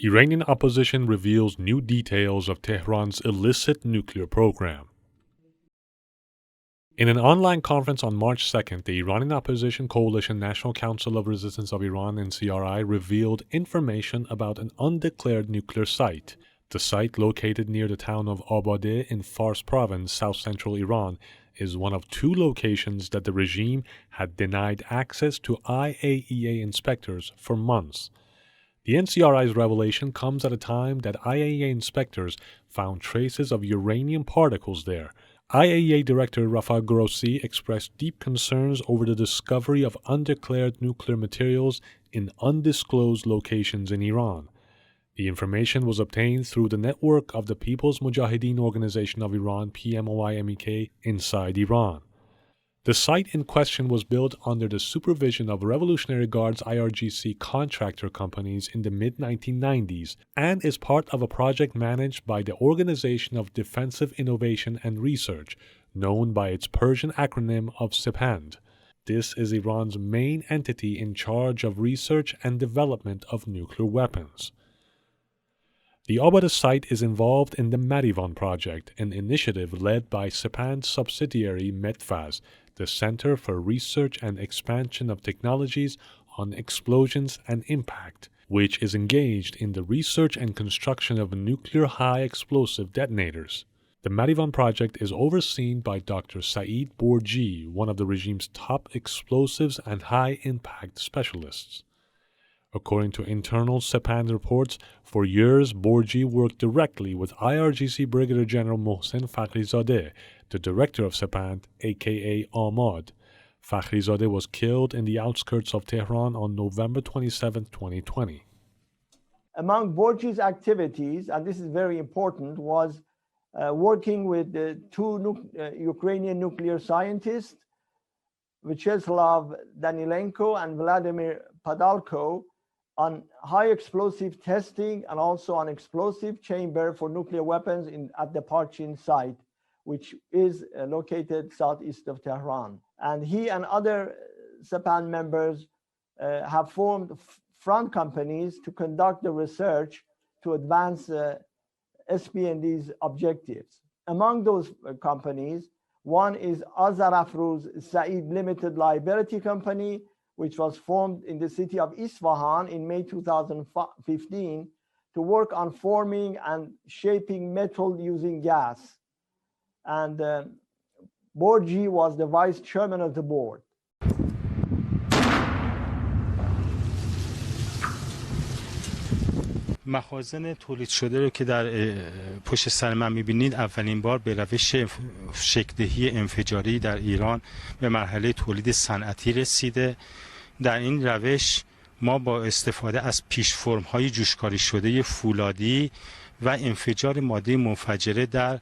Iranian opposition reveals new details of Tehran's illicit nuclear program. In an online conference on March 2nd, the Iranian Opposition Coalition National Council of Resistance of Iran (NCRI) revealed information about an undeclared nuclear site. The site, located near the town of Abadeh in Fars province, south-central Iran, is one of two locations that the regime had denied access to IAEA inspectors for months. The NCRI's revelation comes at a time that IAEA inspectors found traces of uranium particles there. IAEA Director Rafael Grossi expressed deep concerns over the discovery of undeclared nuclear materials in undisclosed locations in Iran. The information was obtained through the network of the People's Mujahedin Organization of Iran (PMOI) inside Iran. The site in question was built under the supervision of Revolutionary Guards IRGC contractor companies in the mid-1990s and is part of a project managed by the Organization of Defensive Innovation and Research, known by its Persian acronym of SPND. This is Iran's main entity in charge of research and development of nuclear weapons. The Abadeh site is involved in the Madivan project, an initiative led by SPND subsidiary Medfaz, the Center for Research and Expansion of Technologies on Explosions and Impact, which is engaged in the research and construction of nuclear high-explosive detonators. The Madivan project is overseen by Dr. Saeed Borji, one of the regime's top explosives and high-impact specialists. According to internal SPND reports, for years Borji worked directly with IRGC Brigadier General Mohsen Fakhrizadeh, the director of SPND, aka Ahmad. Fakhrizadeh was killed in the outskirts of Tehran on November 27, 2020. Among Borji's activities, and this is very important, was working with the two Ukrainian nuclear scientists, Vyacheslav Danilenko and Vladimir Padalko, on high explosive testing and also on explosive chamber for nuclear weapons at the Parchin site, which is located southeast of Tehran. And he and other SPND members have formed front companies to conduct the research to advance SPND's objectives. Among those companies, one is Azar Afrouz Saeed Limited Liability Company, which was formed in the city of Isfahan in May 2015 to work on forming and shaping metal using gas. And Borji was the vice chairman of the board. مخازن تولید شده رو که در پشت سر من می‌بینید اولین بار به روش شکل‌دهی انفجاری در ایران به مرحله تولید صنعتی رسیده. در این روش ما با استفاده از پیش فرم‌های جوشکاری شده فولادی و انفجار ماده منفجره در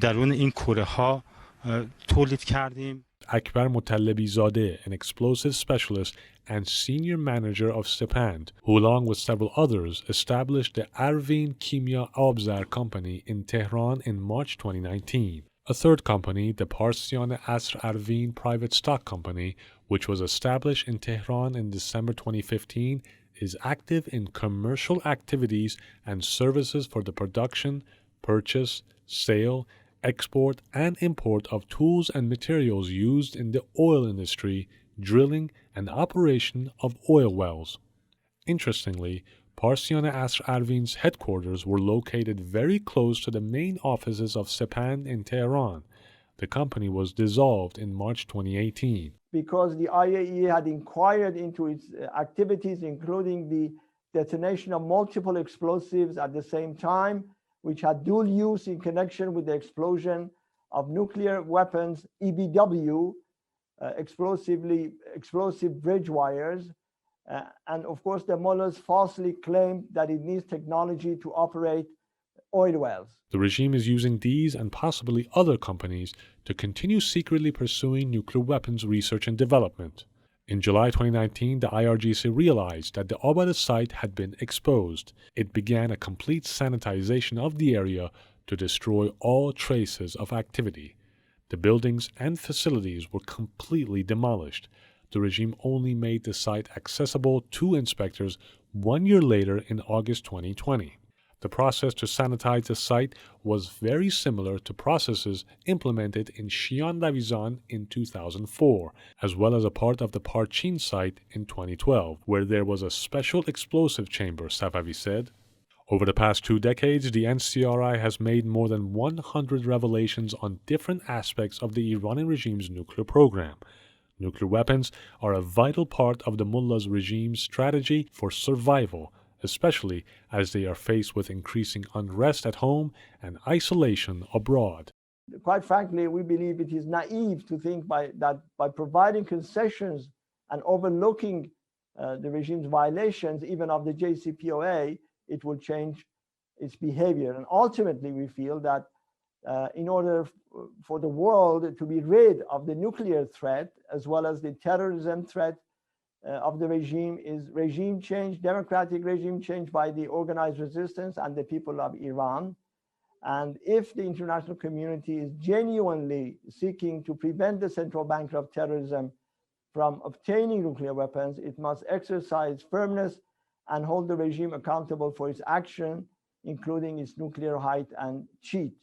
درون این کره‌ها تولید کردیم. Akbar Mutalebi Zadeh, an explosive specialist and senior manager of SPND, who along with several others established the Arvin Kimya Abzar company in Tehran in March 2019. A third company, the Parsian Asr Arvin Private Stock Company, which was established in Tehran in December 2015, is active in commercial activities and services for the production, purchase, sale, export, and import of tools and materials used in the oil industry, drilling, and operation of oil wells. Interestingly, Parsian Asr Arvin's headquarters were located very close to the main offices of SPND in Tehran. The company was dissolved in March 2018. Because the IAEA had inquired into its activities, including the detonation of multiple explosives at the same time, which had dual use in connection with the explosion of nuclear weapons, EBW, explosive bridge wires. And of course, the mullahs falsely claimed that it needs technology to operate oil wells. The regime is using these and possibly other companies to continue secretly pursuing nuclear weapons research and development. In July 2019, the IRGC realized that the Abadeh site had been exposed. It began a complete sanitization of the area to destroy all traces of activity. The buildings and facilities were completely demolished. the regime only made the site accessible to inspectors 1 year later in August 2020. The process to sanitize the site was very similar to processes implemented in Shian Davizan in 2004, as well as a part of the Parchin site in 2012, where there was a special explosive chamber, Safavi said. Over the past 2 decades, the NCRI has made more than 100 revelations on different aspects of the Iranian regime's nuclear program. Nuclear weapons are a vital part of the mullah's regime's strategy for survival, especially as they are faced with increasing unrest at home and isolation abroad. Quite frankly, we believe it is naive to think that by providing concessions and overlooking the regime's violations, even of the JCPOA, it will change its behavior. And ultimately, we feel that in order for the world to be rid of the nuclear threat, as well as the terrorism threat of the regime, is regime change, democratic regime change by the organized resistance and the people of Iran. And if the international community is genuinely seeking to prevent the central bank of terrorism from obtaining nuclear weapons, it must exercise firmness and hold the regime accountable for its action, including its nuclear height and cheat.